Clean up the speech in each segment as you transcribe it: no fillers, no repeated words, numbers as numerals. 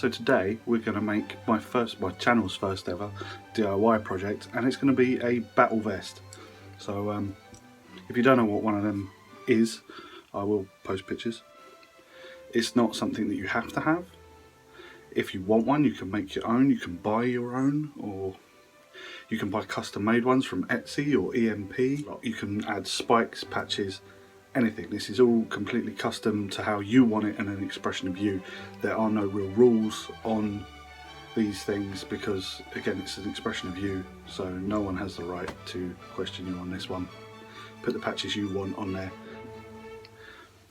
So today we're going to make my channel's first ever DIY project, and it's going to be a battle vest. So if you don't know what one of them is, I will post pictures. It's not something that you have to have. If you want one, you can make your own, you can buy your own, or you can buy custom made ones from Etsy or EMP. You can add spikes, patches, anything. This is all completely custom to how you want it and an expression of you. There are no real rules on these things because, again, it's an expression of you, so no one has the right to question you on this one. Put the patches you want on there.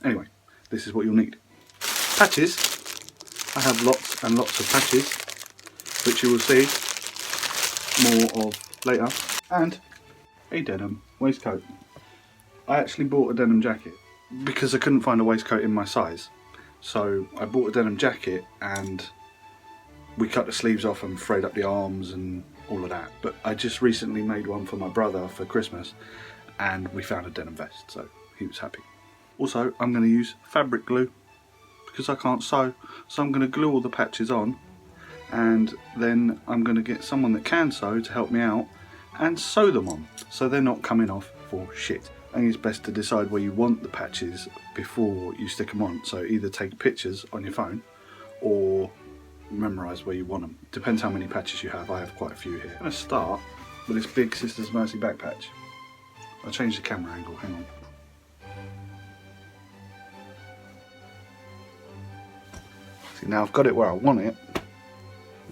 Anyway, this is what you'll need. Patches. I have lots and lots of patches, which you will see more of later, and a denim waistcoat. I actually bought a denim jacket because I couldn't find a waistcoat in my size, so I bought a denim jacket and we cut the sleeves off and frayed up the arms and all of that. But I just recently made one for my brother for Christmas and we found a denim vest, so he was happy. Also, I'm going to use fabric glue because I can't sew, so I'm going to glue all the patches on, and then I'm going to get someone that can sew to help me out and sew them on so they're not coming off for shit. I think it's best to decide where you want the patches before you stick them on, so either take pictures on your phone or memorise where you want them. Depends how many patches you have. I have quite a few here. I'm going to start with this big Sister's Mercy back patch. I'll change the camera angle, hang on. See, now I've got it where I want it,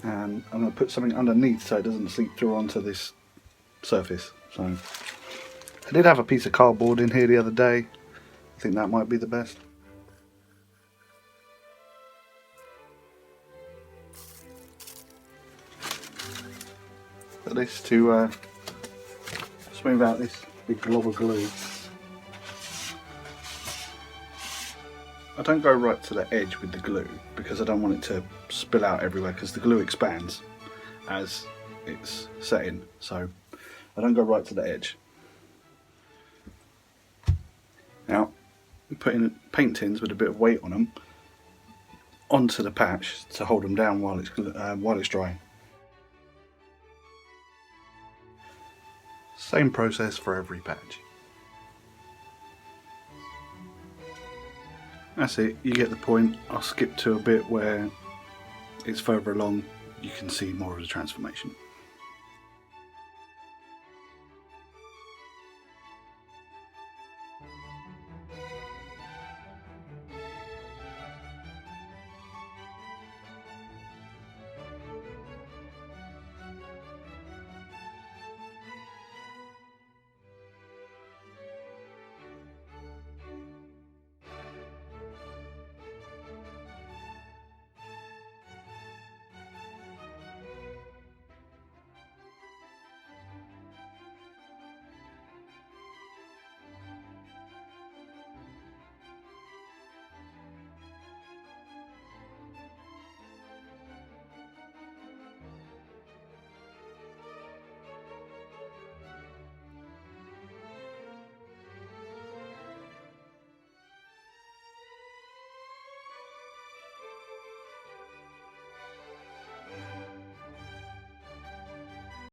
and I'm going to put something underneath so it doesn't seep through onto this surface. So I did have a piece of cardboard in here the other day. I think that might be the best. Put this to smooth out this big glob of glue. I don't go right to the edge with the glue because I don't want it to spill out everywhere, because the glue expands as it's setting, so I don't go right to the edge. Now I'm putting paint tins with a bit of weight on them onto the patch to hold them down while it's drying. Same process for every patch. That's it, you get the point. I'll skip to a bit where it's further along, you can see more of the transformation.